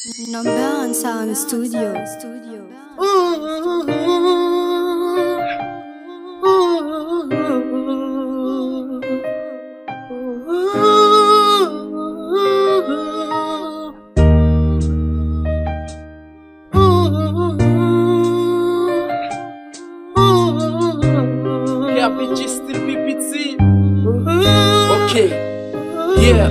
Number and Sound Studio. Ok, yeah.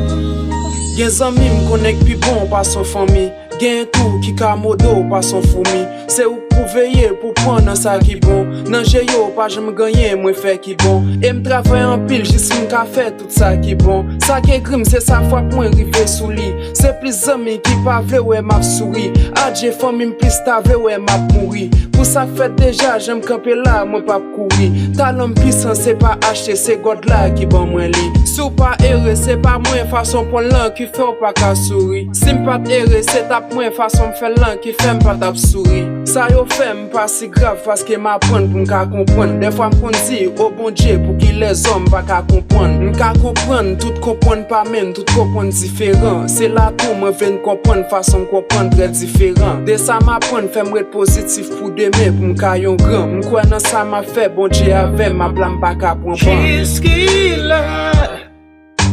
Gen zami m konek pi bon pa son fami. Gen tou ki ka modo pa son foumi. Se ou pou veye pou pran nan sa ki bon. Nan jeyo pa jem ganyen mwen fe ki bon. E m travay an pil jis m ka fe tout sa ki bon. Sa ke grim se sa fwa mwen rive sou li. Se plis zami ki pa vle ou e map souri. Adje fami m plis ta vle ou e map mouri. Pou sa fet deja jem kampe la mwen pap kouri. Talon pisan se pa achete se god la ki ban mwen li. Sou pa ere se pa mwen fason pon lan ki fe ou pa ka souri. Si m pat ere se tap mwen fason m fe lan ki fe m pa tap souri. Sa yo fe m pa si grav paske m apren pou m ka kompren. De fwa m kon di o bon Dje pou ki les om pa ka kompren. M ka kompren, tout kompren pa men, tout kompren diferent. Se la tou m ven kompren fason m kompren tre diferent. De sa m apren fe m ret positif pou deme pou m ka yon gran. M kwen nan sa m a fe bon Dje ave m aplam pa ka pran pan. Jiski la,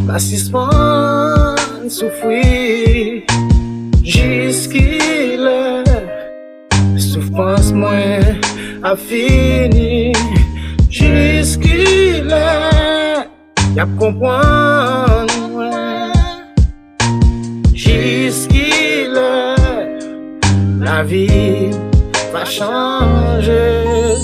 la sisman soufri. Jiski la, souffrance mwen a fini. Jiski la, yap kompran mwen. Jiski la vie va changer.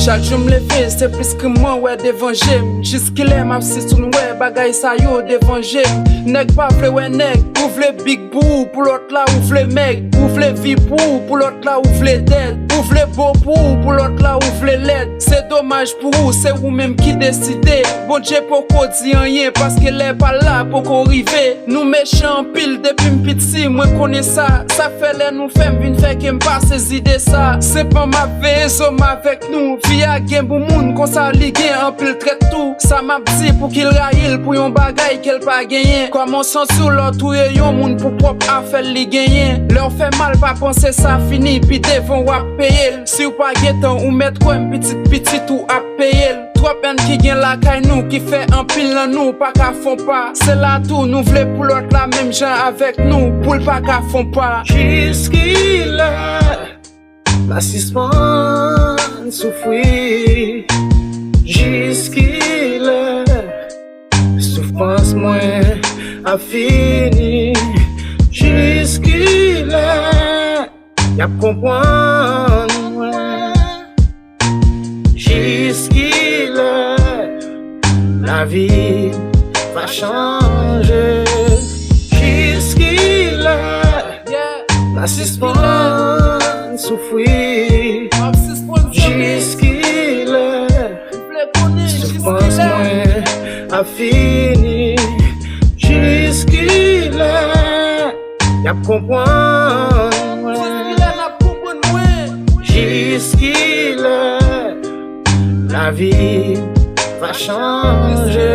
Chaque jour me leve, c'est plus que moi ouais devant j'aime. Jusqu'il est ma psy sur ouais bagay sa yo devant j'aime. Nèg pas vle ouais nèg, ou vle big boo pour l'autre là ou vle mec, ou vle vie pour l'autre là ou vle dead, ou vle beau pour l'autre là ou vle led. C'est dommage pour vous, c'est vous même qui décidez. Bon Dje pour qu'on dit rien parce qu'elle est pas là pour qu'on rive. Nous méchants pile depuis m'piti, moi connais ça. Ça fait les nous femme vin fait qu'elle pas ces idées ça. C'est pas ma vie, homme avec nous. Via gen pou moun kon sa li gen an pil tret tout. Sa m'a dit pour qu'il raïl pour yon bagay qu'elle pas gagné. Comme on s'en sous l'autre ou yon moun pour propre affaire li gagné. Leur fait mal pas penser ça fini puis devant ou à payer. Si ou pas getan ou mettre quoi un petit ou à payer. Trop peine qui gen la kay nous qui fait un pile nan nous pas ka font pas. C'est là tout nous vle pour l'autre la même gens avec nous pour pas ka font pas. Jiski la sisman soufri. Jiski la, souffrance mwen a fini. Jiski la, yap kompran mwen. Jiski la vie va changer. Jiski la sisman soufri. Jiski la, souffrance mwen a fini. Jiski la, yap kompran mwen. Jiski la vie va changer.